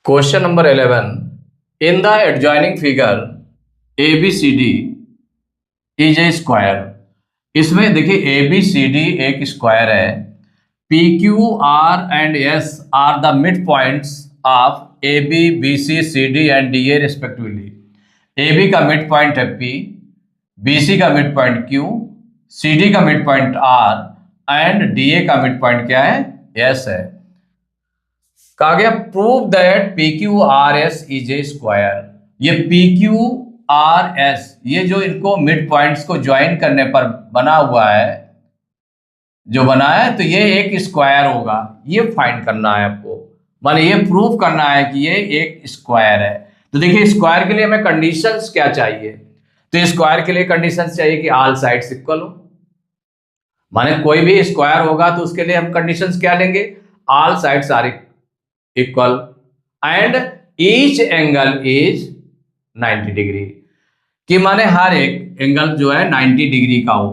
Question number 11. In the adjoining figure, ABCD is a square. इसमें देखिए ABCD एक square है. PQ, R and S are the midpoints of AB, BC, CD and DA respectively. AB का mid point है P, BC का mid point Q, CD का mid point R and DA का mid point क्या है? S है. कहा गया prove that P Q R S is a square. ये पी क्यू आर एस ये जो इनको मिड पॉइंट्स को ज्वाइन करने पर बना हुआ है, जो बना है, तो ये एक स्क्वायर होगा. ये फाइंड करना है आपको, माने ये प्रूव करना है कि ये एक स्क्वायर है. तो देखिए स्क्वायर के लिए हमें कंडीशंस क्या चाहिए. तो स्क्वायर के लिए कंडीशंस चाहिए कि ऑल साइड्स इक्वल हो. माने कोई भी स्क्वायर होगा तो उसके लिए हम कंडीशंस क्या लेंगे? All sides are equal and each angle is 90 degree. कि माने हर एक एंगल जो है 90 डिग्री का हो.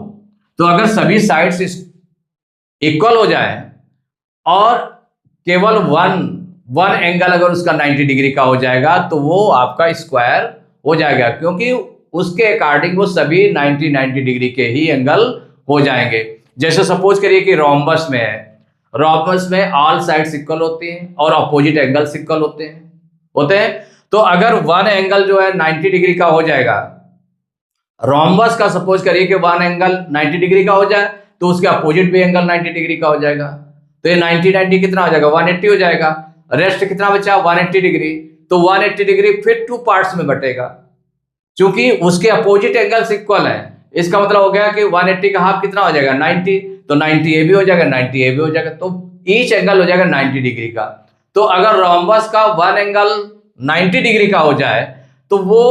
तो अगर सभी साइड्स इक्वल हो जाए और केवल वन एंगल अगर उसका 90 डिग्री का हो जाएगा तो वो आपका स्क्वायर हो जाएगा, क्योंकि उसके अकॉर्डिंग वो सभी 90 डिग्री के ही एंगल हो जाएंगे. जैसे सपोज करिए कि रोम्बस में है, रोम्बस में ऑल साइड्स इक्वल होती हैं और अपोजिट एंगल्स इक्वल होते हैं. तो अगर वन एंगल जो है 90 डिग्री का हो जाएगा, रोम्बस का सपोज करिए कि वन एंगल 90 डिग्री का हो जाए तो उसके अपोजिट भी एंगल 90 डिग्री का हो जाएगा. तो ये 90 कितना हो जाएगा? 180 हो जाएगा. रेस्ट कितना बचा? 180 डिग्री. तो 180 डिग्री फिर टू पार्ट्स में बटेगा, क्योंकि उसके अपोजिट एंगल्स इक्वल है. इसका मतलब हो गया कि 180 का हाफ कितना हो जाएगा? 90. तो 90 ए भी हो जाएगा, 90 ए भी हो जाएगा. तो ईच एंगल हो जाएगा 90 डिग्री का. तो अगर रोम्बस का वन एंगल 90 डिग्री का हो जाए तो वो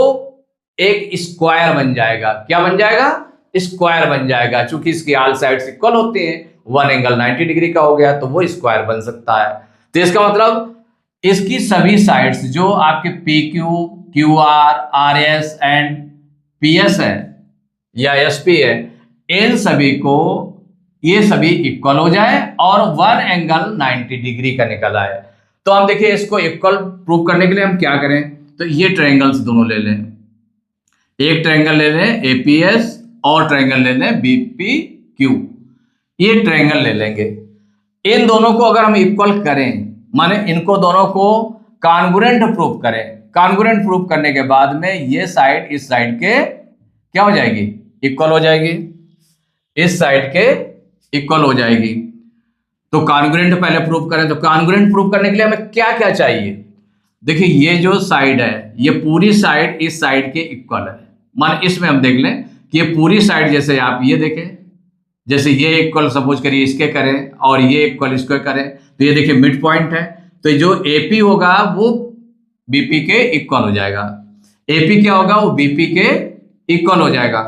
एक स्क्वायर बन जाएगा. क्या बन जाएगा? स्क्वायर बन जाएगा. क्योंकि इसकी ऑल साइड्स इक्वल होती हैं, वन एंगल 90 डिग्री का हो गया तो वो स्क्वायर बन सकता है. तो इसका मतलब इसकी सभी साइड्स जो आपके P Q, Q R, R S and P S है या एस पी है, इन सभी को ये सभी इक्वल हो जाए और वन एंगल 90 डिग्री का निकल आए. तो हम देखिए इसको इक्वल प्रूव करने के लिए हम क्या करें. तो ये ट्रायंगल्स दोनों ले लें. एक ट्रायंगल ले लें एपीएस और ट्रायंगल ले लें बीपीक्यू. ये ट्रायंगल ले लेंगे. इन दोनों को अगर हम इक्वल करें, माने इनको दोनों को कॉन्ग्रुएंट प्रूव करें. कॉन्ग्रुएंट प्रूव करने के बाद में ये साइड इस साइड के क्या हो जाएगी? इक्वल हो जाएगी. इस साइड के इक्वल हो जाएगी. तो कॉन्ग्रुएंट पहले प्रूव करें. तो कॉन्ग्रुएंट प्रूव करने के लिए हमें क्या क्या चाहिए? देखिए ये जो साइड है ये पूरी साइड इस साइड के इक्वल है. मान इसमें हम देख लें कि ये पूरी साइड, जैसे आप ये देखें, जैसे ये इक्वल सपोज करिए इसके करें और ये इक्वल इसको करें, तो ये देखिए मिड पॉइंट है. तो जो एपी होगा वो बीपी के इक्वल हो जाएगा. एपी क्या होगा? वो बीपी के इक्वल हो जाएगा.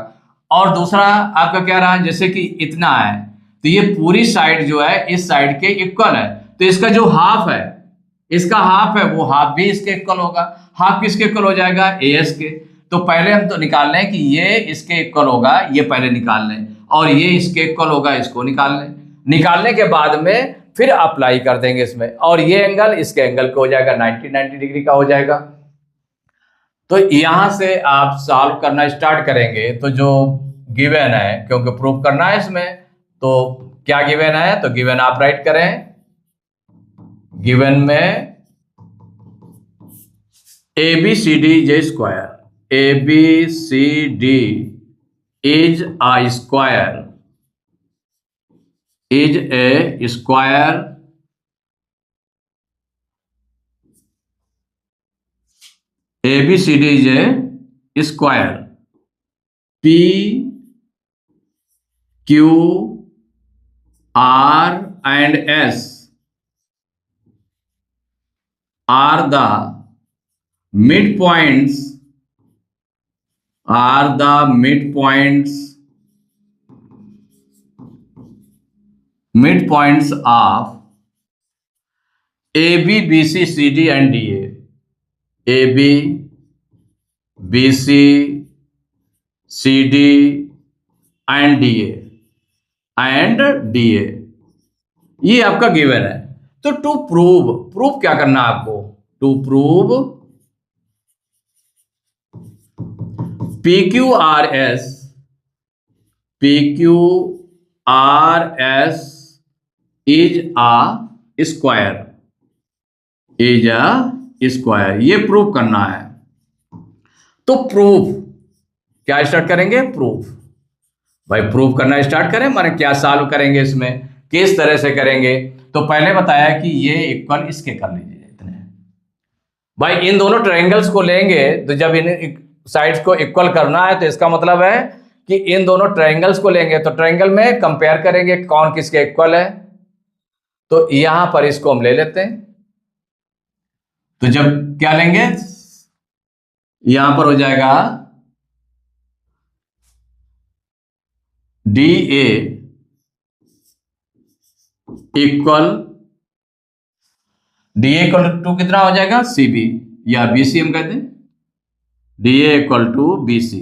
और दूसरा आपका क्या रहा? जैसे कि इतना है तो ये पूरी साइड जो है इस साइड के इक्वल है. तो इसका जो हाफ है, इसका हाफ है, वो हाफ भी इसके इक्वल होगा. हाफ किसके इक्वल हो जाएगा? एएस के. तो पहले हम तो निकाल लें कि ये इसके इक्वल होगा, ये पहले निकाल लें, और ये इसके इक्वल होगा, इसको निकाल लें. निकालने के बाद में फिर अप्लाई कर देंगे इसमें, और ये एंगल इसके एंगल को हो जाएगा 90 डिग्री का हो जाएगा. तो यहां से आप सॉल्व करना स्टार्ट करेंगे. तो जो गिवन है, क्योंकि प्रूव करना है इसमें, तो क्या गिवन है? तो गिवन आप राइट करें. गिवन में A B C D is a square. A B C D is a square. Is a square. A B C D is a square. P Q R and S are the midpoints of AB, BC, CD and DA. AB, BC, CD and DA. ये आपका given है. तो to prove क्या करना है आपको? To prove PQRS is a square, ये prove करना है। तो प्रूफ क्या स्टार्ट करेंगे? प्रूफ। भाई प्रूफ करना स्टार्ट करें, माने क्या सॉल्व करेंगे, इसमें किस तरह से करेंगे? तो पहले बताया कि ये इक्वल इसके कर लीजिए इतने। भाई इन दोनों ट्रायंगल्स को लेंगे तो जब इन साइड्स को इक्वल करना है तो इसका मतलब है कि इन दोनों ट्रायंगल्स को लेंगे तो ट्रायंगल में कंपेयर करेंगे कौन किसके इक्वल है। तो यहां पर इसको हम ले लेते हैं। तो जब क्या लेंगे, यहां पर हो जाएगा DA equal DA equal to कितना हो जाएगा? CB या BC हम कहते हैं। DA इक्वल टू BC,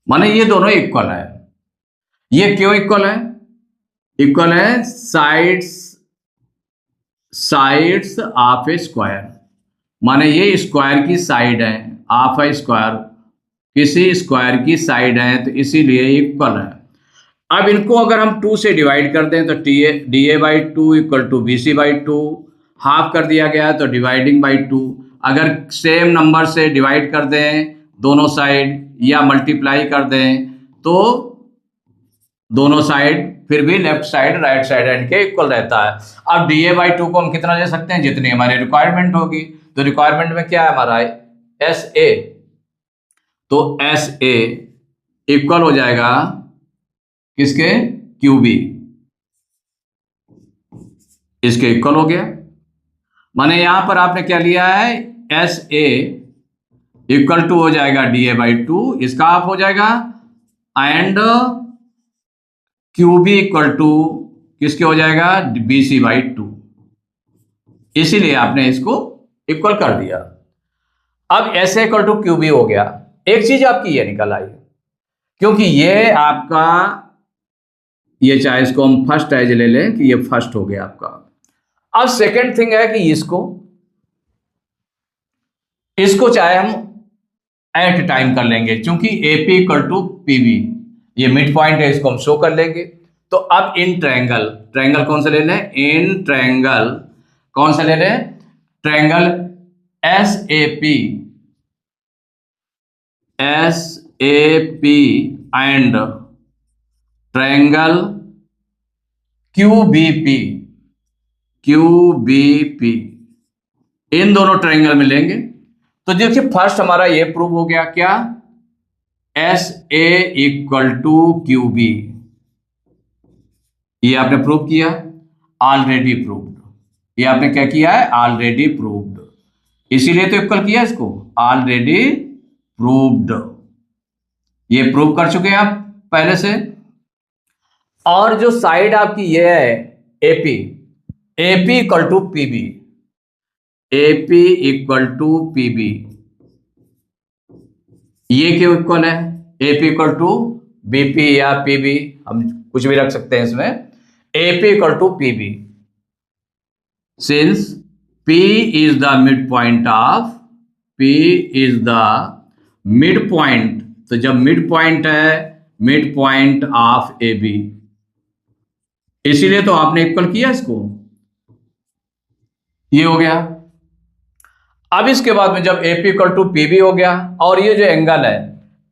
माने ये दोनों इक्वल है। ये क्यों इक्वल है? इक्वल है साइड्स ऑफ ए स्क्वायर, माने ये स्क्वायर की साइड है, ऑफ ए स्क्वायर किसी स्क्वायर की साइड है, तो इसीलिए इक्वल है। अब इनको अगर हम 2 से डिवाइड कर दें तो DA/2 equal to BC/2, half कर दिया गया तो डिवाइडिंग बाई 2। अगर सेम नंबर से डिवाइड कर दें दोनों साइड या मल्टीप्लाई कर दें तो दोनों साइड फिर भी लेफ्ट साइड राइट साइड इनके इक्वल रहता है। अब DA/2 को हम कितना ले सकते हैं? जितनी हमारी रिक्वायरमेंट होगी। तो रिक्वायरमेंट में क्या है हमारा? SA, तो SA इक्वल हो जाएगा किसके? QB, इसके इक्वल हो गया। माने यहां पर आपने क्या लिया है? SA इक्वल टू हो जाएगा DA/2, इसका आप हो जाएगा, एंड QB इक्वल टू किसके हो जाएगा? BC/2। इसीलिए आपने इसको इक्वल कर दिया। अब SA इक्वल टू QB हो गया। एक चीज आपकी ये निकल आई, क्योंकि ये आपका, ये चाहे इसको हम फर्स्ट एज ले लें कि ये फर्स्ट हो गया आपका। अब सेकंड थिंग है कि इसको चाहे हम एट टाइम कर लेंगे, क्योंकि AP इक्वल टू PB ये मिड पॉइंट है, इसको हम शो कर लेंगे। तो अब इन ट्रायंगल कौन सा ले लें? इन ट्रायंगल कौन सा ले लें? Triangle SAP and triangle QBP, इन दोनों ट्रायंगल में लेंगे। तो देखिए फर्स्ट हमारा ये प्रूव हो गया, क्या? SA इक्वल टू QB, ये आपने प्रूव किया, ऑलरेडी प्रूव्ड। ये आपने क्या किया है? ऑलरेडी प्रूव्ड, इसीलिए तो इक्वल किया इसको, ऑलरेडी प्रूव्ड। ये प्रूव कर चुके हैं आप पहले से। और जो साइड आपकी ये है AP equal to PB, AP equal to PB, ये क्यों इक्वल है? AP इक्वल टू BP या PB, हम कुछ भी रख सकते हैं इसमें। AP equal to PB, since P is the midpoint of, P is the midpoint, तो जब मिड पॉइंट है, मिड पॉइंट ऑफ AB, इसीलिए तो आपने इक्वल किया इसको, ये हो गया। अब इसके बाद में जब AP इक्वल टू PB हो गया, और ये जो एंगल है,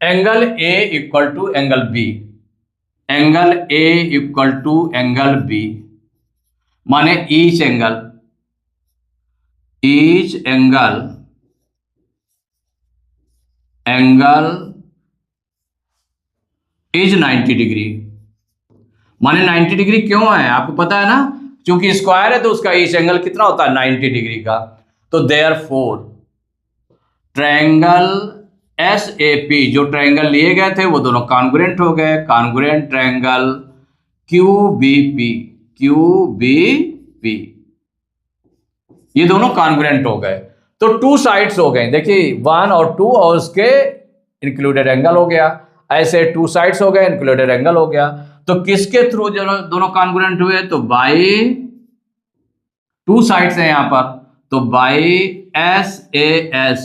angle A equal to angle B, angle A equal to angle B, माने ईच एंगल इज 90 डिग्री। माने 90 डिग्री क्यों है? आपको पता है ना, क्योंकि स्क्वायर है तो उसका ईच एंगल कितना होता है? 90 डिग्री का। तो देयरफॉर ट्रायंगल SAP, जो ट्रायंगल लिए गए थे वो दोनों कॉन्ग्रुएंट हो गए, कॉन्ग्रुएंट ट्रायंगल QBP, ये दोनों कॉन्ग्रुएंट हो गए। तो 2 साइड्स हो गए, देखिए 1 और 2, और उसके इंक्लूडेड एंगल हो गया। ऐसे 2 साइड्स हो गए, इंक्लूडेड एंगल हो गया। तो किसके थ्रू दोनों कॉन्ग्रुएंट हुए? तो बाई 2 साइड्स हैं यहां पर, तो बाई SAS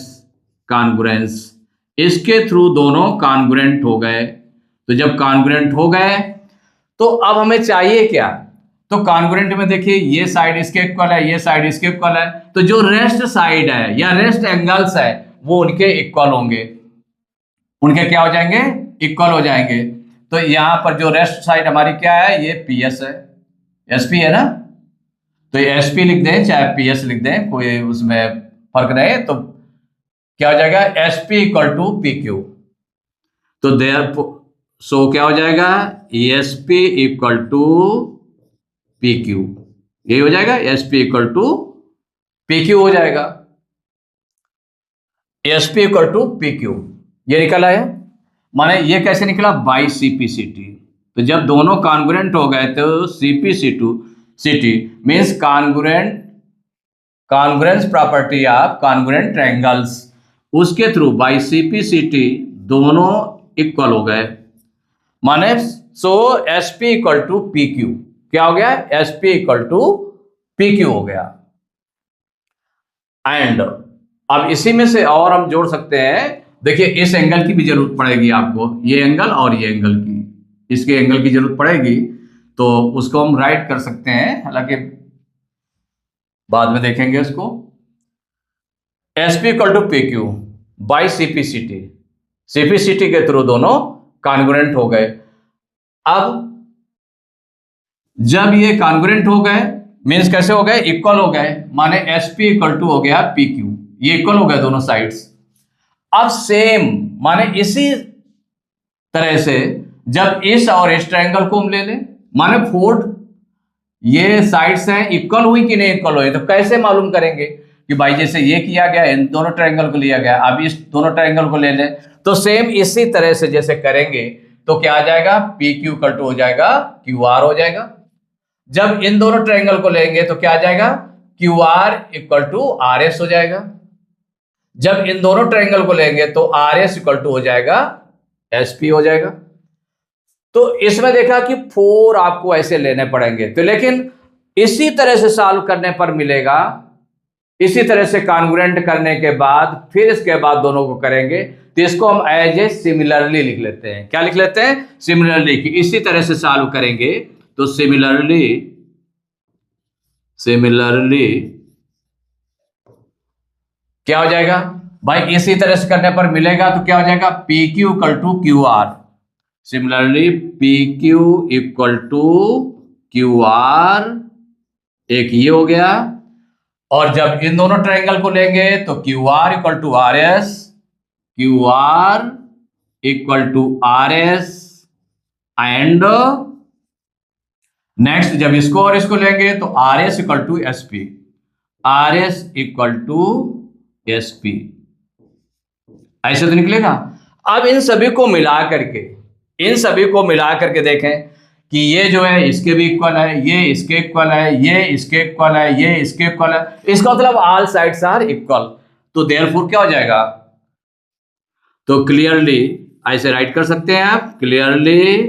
कॉन्ग्रुएंस, इसके थ्रू दोनों कॉन्ग्रुएंट हो गए। तो जब कॉन्ग्रुएंट हो गए तो अब हमें चाहिए क्या, तो कॉन्ग्रुएंट में देखिए ये साइड इसके इक्वल है, ये साइड इसके इक्वल है, तो जो रेस्ट साइड है या रेस्ट एंगल्स है वो उनके इक्वल होंगे, उनके क्या हो जाएंगे, इक्वल हो जाएंगे। तो यहां पर जो रेस्ट साइड हमारी क्या है, ये PS है, SP है ना, तो ये SP लिख दें चाहे PS लिख दें, कोई उसमें फर्क नहीं। तो क्या हो जाएगा, SP इक्वल टू PQ। तो देयर सो क्या हो जाएगा, ESP इक्वल टू PQ, यही हो जाएगा, SP इक्वल टू PQ हो जाएगा, SP इक्वल टू PQ, ये निकल आया। माने ये कैसे निकला, बाई CP/CT। तो जब दोनों कॉन्ग्रुएंट हो गए तो CP/CT means congruence property of congruent triangles, उसके थ्रू बाई CP/CT दोनों इक्वल हो गए। माने सो SP इक्वल टू PQ, क्या हो गया, SP इक्वल टू PQ हो गया। एंड अब इसी में से और हम जोड़ सकते हैं, देखिए इस एंगल की भी जरूरत पड़ेगी आपको, ये एंगल और ये एंगल की, इसके एंगल की जरूरत पड़ेगी, तो उसको हम राइट कर सकते हैं, हालांकि बाद में देखेंगे इसको। SP equal to PQ by CP/CT, CP/CT के थ्रू दोनों कॉन्ग्रुएंट हो गए। अब जब ये कॉन्ग्रुएंट हो गए मीन्स कैसे हो गए, इक्वल हो गए, माने SP इक्वल टू हो गया PQ, ये इक्वल हो गए दोनों साइड्स। अब सेम माने इसी तरह से जब इस और इस ट्रायंगल को हम ले लें, माने फोर्थ ये साइड्स हैं इक्वल हुई कि नहीं इक्वल हुई, तो कैसे मालूम करेंगे कि भाई जैसे ये किया गया, इन दोनों ट्रायंगल को लिया गया, अब इस दोनों ट्रायंगल को ले लें, तो सेम इसी तरह से जैसे करेंगे तो क्या आ जाएगा, PQ इक्वल टू हो जाएगा QR हो जाएगा। जब इन दोनों ट्रायंगल को लेंगे तो क्या आ जाएगा, QR इक्वल टू RS हो जाएगा। जब इन दोनों ट्रायंगल को लेंगे तो RS इक्वल टू हो जाएगा SP हो जाएगा। तो इसमें देखा कि 4 आपको ऐसे लेने पड़ेंगे, तो लेकिन इसी तरह से सॉल्व करने पर मिलेगा, इसी तरह से कॉन्ग्रुएंट करने के बाद फिर इसके बाद दोनों को करेंगे, तो इसको हम एज ए सिमिलरली लिख लेते हैं। क्या लिख लेते हैं, सिमिलरली, कि इसी तरह से सॉल्व करेंगे तो सिमिलरली क्या हो जाएगा भाई, इसी तरह से करने पर मिलेगा तो क्या हो जाएगा, PQ equal to QR। Similarly PQ equal to QR, एक ये हो गया। और जब इन दोनों ट्रायंगल को लेंगे तो QR equal to RS, QR equal to RS, and next जब इसको और इसको लेंगे तो RS equal to SP, RS equal to SP, ऐसे तो निकलेगा। अब इन सभी को मिला करके देखें कि ये जो है इसके भी इक्वल है, ये इसके इक्वल है, ये इसके इक्वल है, ये इसके इक्वल है, इसका मतलब ऑल साइड्स आर इक्वल। तो देयरफॉर क्या हो जाएगा, तो क्लियरली ऐसे राइट कर सकते हैं आप, क्लियरली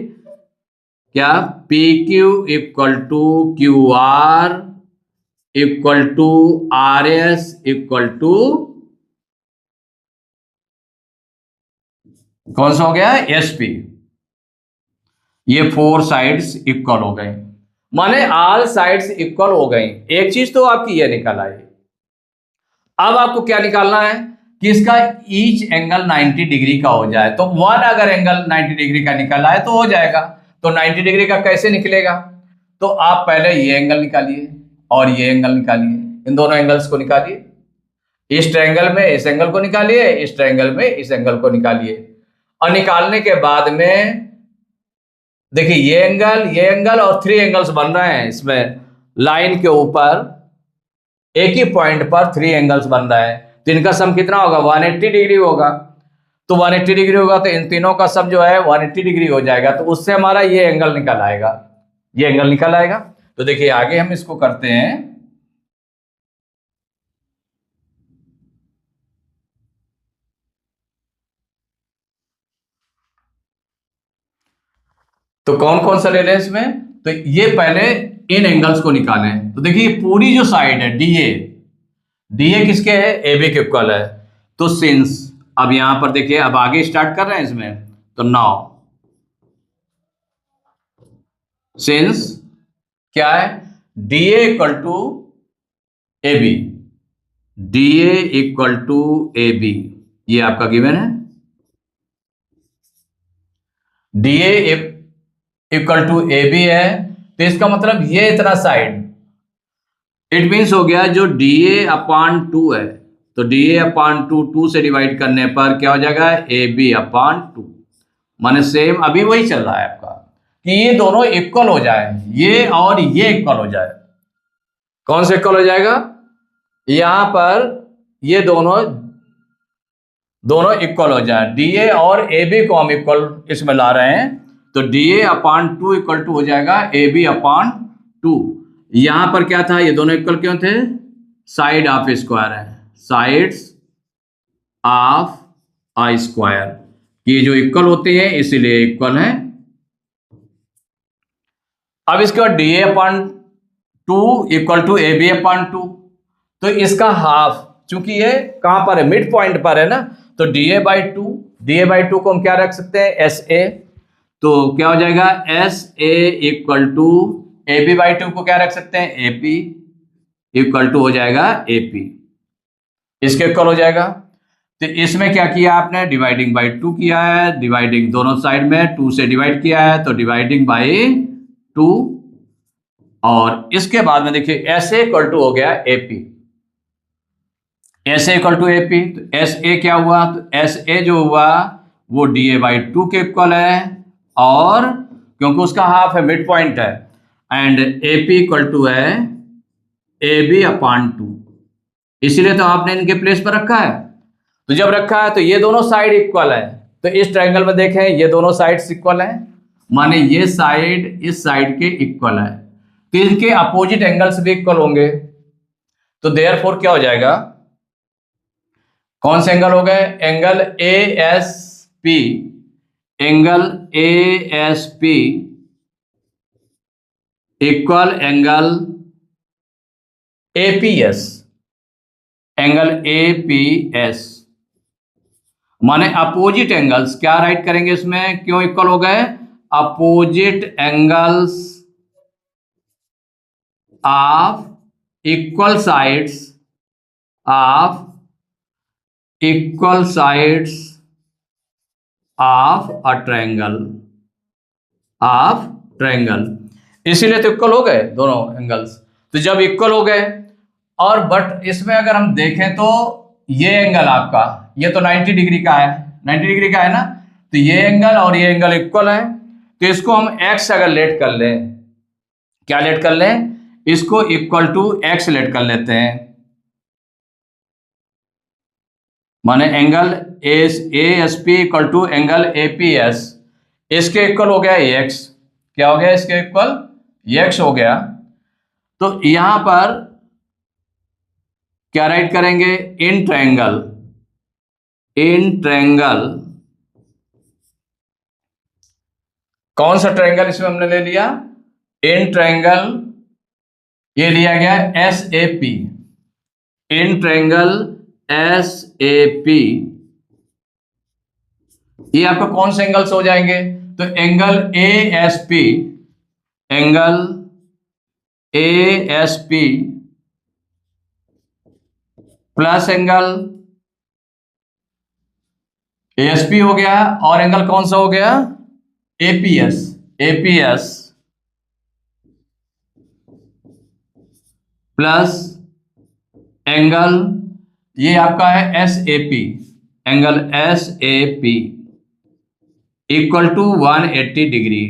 क्या, PQ equal to QR equal to RS equal to कौन सा हो गया, SP। ये 4 साइड्स इक्वल हो गए, माने ऑल साइड्स इक्वल हो गई। एक चीज तो आपकी ये निकल आई। अब आपको क्या निकालना है कि इसका ईच एंगल 90 डिग्री का हो जाए, तो 1 अगर एंगल 90 डिग्री का निकल आए तो हो जाएगा। तो 90 डिग्री का कैसे निकलेगा, तो आप पहले ये एंगल निकालिए और ये एंगल निकालिए, इन दोनों एंगल्स को निकालिए, इस ट्रायंगल में इस एंगल को निकालिए, इस ट्रायंगल में इस एंगल को निकालिए, और निकालने के बाद में देखिए ये एंगल और 3 एंगल्स बन रहे हैं इसमें, लाइन के ऊपर एक ही पॉइंट पर 3 एंगल्स बन रहे हैं, तो इनका सम कितना होगा, 180 डिग्री होगा। तो 180 डिग्री होगा तो इन तीनों का सम जो है 180 डिग्री हो जाएगा, तो उससे हमारा ये एंगल निकल आएगा, ये एंगल निकल आएगा। तो देखिए आगे हम इसको करते हैं, तो कौन कौन सा ले लें इसमें, तो ये पहले इन एंगल्स को निकालें। तो देखिए पूरी जो साइड है DA, DA किसके है? AB के इक्वल है। तो सिंस, अब यहां पर देखिए, अब आगे स्टार्ट कर रहे हैं इसमें, तो नाउ सिंस क्या है? DA equal to AB, DA equal to AB, ये आपका गिवन है। DA इक्वल टू AB है, तो इसका मतलब ये इतना साइड, इट मीन्स हो गया जो DA अपान 2 है, तो DA अपान 2 से डिवाइड करने पर क्या हो जाएगा? AB upon 2। माने सेम अभी वही चल रहा है आपका कि ये दोनों इक्वल हो जाए, ये और ये इक्वल हो जाए। कौन से इक्वल हो जाएगा? यहां पर ये दोनों इक्वल हो जाए, DA और AB को हम इक्वल इसमें ला रहे हैं, तो DA अपान 2 इक्वल टू हो जाएगा AB अपान 2। यहां पर क्या था? ये दोनों इक्वल क्यों थे? साइड ऑफ स्क्वायर है, साइड्स ऑफ अ स्क्वायर, ये जो इक्वल होते हैं इसीलिए इक्वल है। अब इसके बाद DA upon 2 equal to AB upon 2, तो इसका हाफ, चूंकि ये कहां पर है? मिड पॉइंट पर है ना, तो DA बाई 2 को हम क्या रख सकते हैं? SA, तो क्या हो जाएगा? SA equal to AB by 2 को क्या रख सकते हैं? AP इक्वल टू हो जाएगा AP, इसके इक्वल हो जाएगा। तो इसमें क्या किया आपने? डिवाइडिंग बाई 2 किया है, डिवाइडिंग दोनों साइड में 2 से डिवाइड किया है, तो डिवाइडिंग बाई 2, और इसके बाद में देखिए SA इक्वल टू हो गया AP, SA equal to AP, तो SA क्या हुआ? तो SA जो हुआ वो DA बाई 2 के इक्वल है, और क्योंकि उसका हाफ है, मिड पॉइंट है, एंड AP इक्वल टू है AB अपान 2, इसीलिए तो आपने इनके प्लेस पर रखा है। तो जब रखा है तो ये दोनों साइड इक्वल है, तो इस ट्रायंगल में देखें ये दोनों साइड्स इक्वल हैं, माने ये साइड इस साइड के इक्वल है, तो इनके अपोजिट एंगल्स भी इक्वल होंगे, तो देयरफॉर क्या हो जाएगा? कौन से एंगल हो गए? Angle ASP, angle ASP equal angle APS, angle APS, माने अपोजिट एंगल्स क्या राइट करेंगे इसमें? क्यों इक्वल हो गए? Opposite angles of equal sides of equal sides of a triangle, इसीलिए तो इक्वल हो गए दोनों एंगल्स। तो जब इक्वल हो गए, और बट इसमें अगर हम देखें तो ये एंगल आपका, ये तो 90 डिग्री का है, 90 डिग्री का है ना, तो ये एंगल और ये एंगल इक्वल है, तो इसको हम x अगर लेट कर लें, क्या लेट कर लें? इसको इक्वल टू x लेट कर लेते हैं, माने angle ASP equal to angle APS, इसके इक्वल हो गया x, क्या हो गया? इसके इक्वल x हो गया। तो यहां पर क्या राइट करेंगे? इन ट्रायंगल कौन सा ट्रायंगल इसमें हमने ले लिया? इन ट्रायंगल, ये लिया गया SAP, इन ट्रायंगल SAP, ये आपका कौन से एंगल्स हो जाएंगे? तो angle ASP, angle ASP plus angle ASP हो गया, और एंगल कौन सा हो गया? APS प्लस एंगल, ये आपका है SAP, angle SAP equal to 180 degree,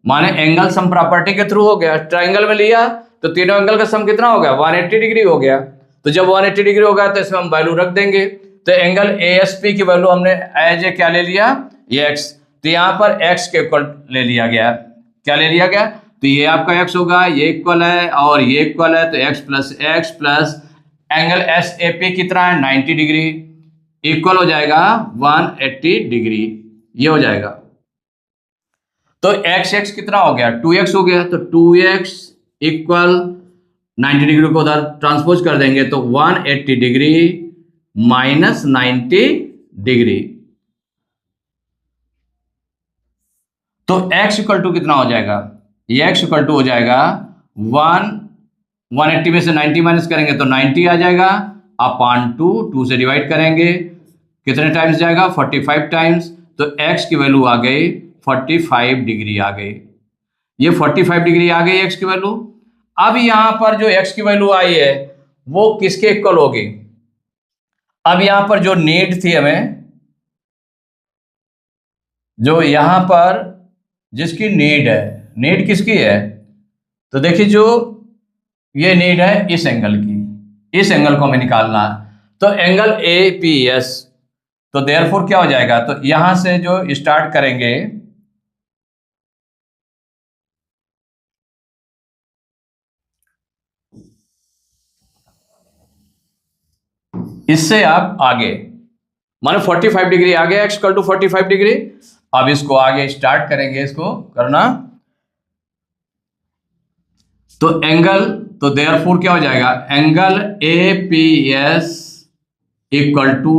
माने एंगल सम प्रॉपर्टी के थ्रू हो गया। ट्रायंगल में लिया तो तीनों एंगल का सम कितना हो गया? 180 डिग्री हो गया। तो जब 180 डिग्री हो गया तो इसमें हम वैल्यू रख देंगे, तो एंगल ASP की वैल्यू हमने एज ए क्या ले लिया? ये x, तो यहां पर x के इक्वल ले लिया गया, क्या ले लिया गया? तो ये आपका x होगा, ये इक्वल है और ये इक्वल है, तो x प्लस एंगल SAP कितना है? 90 डिग्री, इक्वल हो जाएगा 180 डिग्री, ये हो जाएगा। तो x कितना हो गया? 2x हो गया, तो 2x इक्वल 90 डिग्री को उधर ट्रांसपोज कर देंगे तो 180 डिग्री माइनस 90 डिग्री, तो x इक्वल टू कितना हो जाएगा, ये x इक्वल टू हो जाएगा 180 में से 90 माइनस करेंगे तो 90 आ जाएगा, अपॉन 2 से डिवाइड करेंगे, कितने टाइम्स जाएगा, 45 टाइम्स, तो x की वैल्यू आ गई 45 डिग्री आ गई, ये 45 डिग्री आ गई x की वैल्यू। अब यहां पर जो x की वैल्यू आई है वो किसके इक्वल होगी, अब यहां पर जो नीड थी हमें, जो यहां पर जिसकी नीड है, नीड किसकी है, तो देखिए जो ये नीड है इस एंगल की, इस एंगल को हमें निकालना है, तो एंगल APS, तो देयरफॉर क्या हो जाएगा, तो यहां से जो स्टार्ट करेंगे इससे आप आगे, माने 45 डिग्री आगे, x इक्वल टू 45 डिग्री, अब इसको आगे स्टार्ट करेंगे इसको करना, तो एंगल, तो देयरफॉर क्या हो जाएगा, एंगल APS इक्वल टू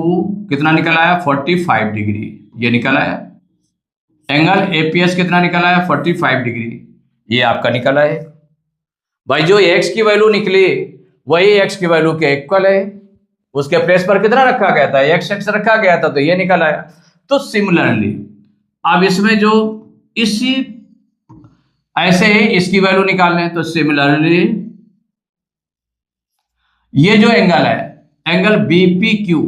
कितना निकल आया, 45 डिग्री, ये निकल आया, एंगल APS कितना निकल आया, 45 डिग्री, ये आपका निकल आया भाई। जो x की वैल्यू निकली वही x की वैल्यू के इक्वल है, उसके प्लेस पर कितना रखा गया था, x रखा गया था, तो ये निकल आया। तो सिमिलरली अब इसमें जो इसी ऐसे ही इसकी वैल्यू निकाल लें, तो सिमिलरली ये जो एंगल है, angle BPQ,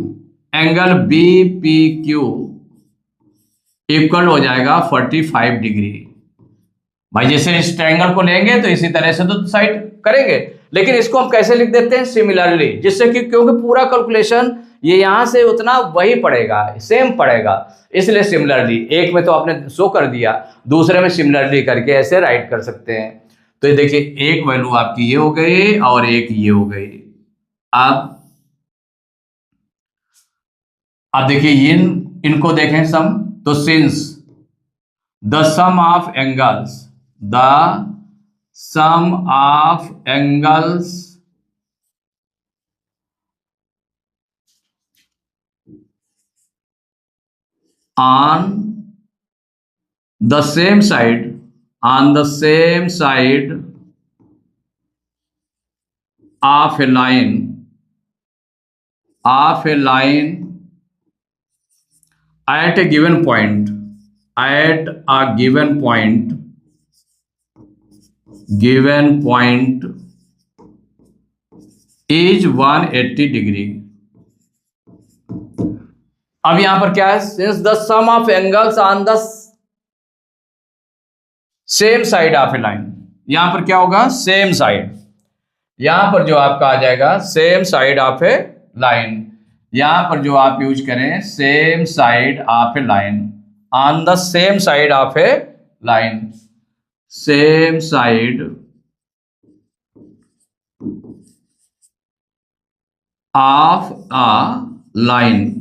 angle BPQ equal हो जाएगा 45 डिग्री। भाई जैसे इस ट्रायंगल को लेंगे तो इसी तरह से तो साइड करेंगे, लेकिन इसको हम कैसे लिख देते हैं, सिमिलरली, जिससे कि क्योंकि पूरा कैलकुलेशन ये यहां से उतना वही पड़ेगा, सेम पड़ेगा, इसलिए सिमिलरली, एक में तो आपने शो कर दिया, दूसरे में सिमिलरली करके ऐसे राइट कर सकते हैं। तो ये देखिए एक वैल्यू आपकी ये हो गई और एक ये हो गई। अब देखिए इनको देखें सम, तो since the sum of angles, the sum of angles on the same side, on the same side of a line, of a line at a given point, at a given point, given point is 180 degree. अब यहां पर क्या है, since the sum of angles on the same side of a line, यहां पर क्या होगा, same side, यहां पर जो आपका आ जाएगा same side of a line, यहां पर जो आप यूज करें same side of a line, on the same side of a line, same side of a line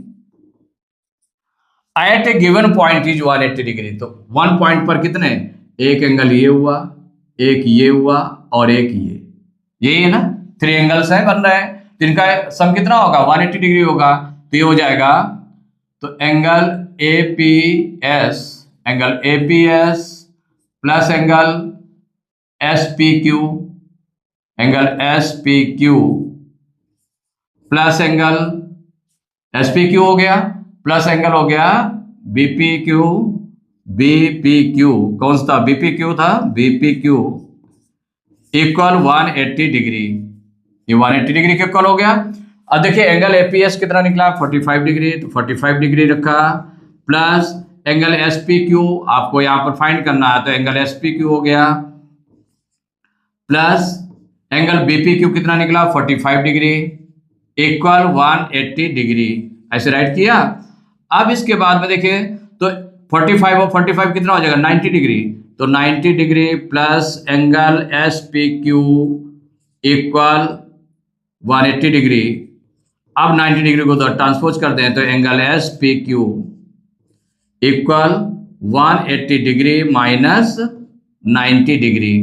at A given point is 180 degree. तो वन पॉइंट पर कितने, एक angle ये हुआ, एक ये हुआ और एक ये है ना, 3 एंगल्स है बन रहे हैं, तो इनका सम कितना होगा, 180 डिग्री होगा, तो ये हो जाएगा, तो angle APS, angle APS plus angle SPQ, angle SPQ plus angle SPQ हो गया, प्लस एंगल हो गया BPQ, BPQ कौन सा था, BPQ था, BPQ इक्वल 180 डिग्री, ये 180 डिग्री के इक्वल हो गया। अब देखिए एंगल APS कितना निकला, 45 डिग्री, तो 45 डिग्री रखा, प्लस एंगल SPQ आपको यहां पर फाइंड करना है, तो एंगल SPQ हो गया, प्लस एंगल BPQ कितना निकला, 45 डिग्री इक्वल 180 डिग्री, ऐसे राइट किया। अब इसके बाद में देखिए तो 45 और 45 कितना हो जाएगा, 90 डिग्री, तो 90 degree plus angle SPQ equal 180 degree. अब 90 डिग्री को तो ट्रांसपोज कर दें, तो angle SPQ equal 180 degree minus 90 degree,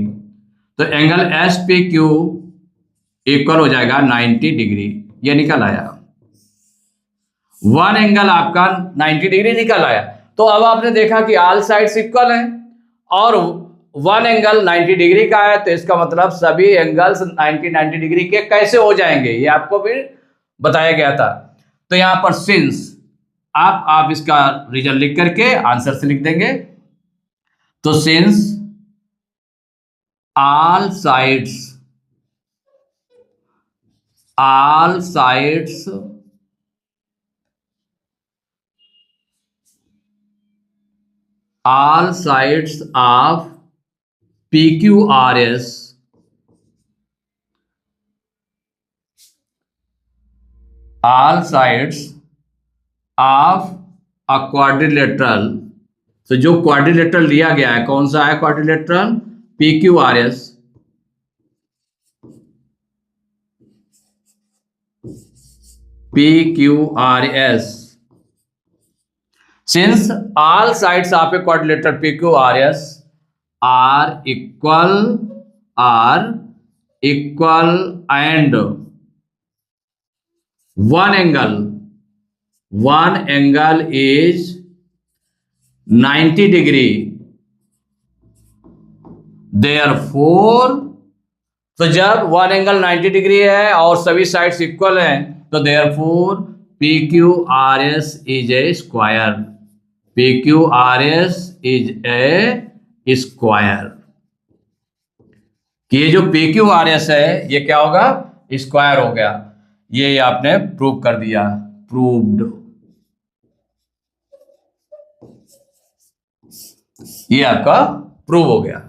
तो एंगल SPQ इक्वल हो जाएगा 90 डिग्री। ये निकल आया, वन एंगल आपका 90 डिग्री निकल आया। तो अब आपने देखा कि ऑल साइड्स इक्वल हैं और वन एंगल 90 डिग्री का है, तो इसका मतलब सभी एंगल्स 90 डिग्री के कैसे हो जाएंगे, ये आपको भी बताया गया था। तो यहां पर सिंस आप इसका रीजन लिख करके आंसर से लिख देंगे। तो since all sides of PQRS all sides of a quadrilateral, तो जो क्वाड्रिलेटरल लिया गया है कौन सा है quadrilateral, PQRS, since all sides of a quadrilateral PQRS are equal and one angle is 90 degree, therefore, तो जब वन एंगल 90 डिग्री है और सभी साइड्स इक्वल हैं, तो therefore PQRS is a square, PQRS is a square, कि ये जो PQRS है ये क्या होगा, स्क्वायर हो गया। ये आपने प्रूव कर दिया, प्रूव्ड, ये आपका प्रूव हो गया।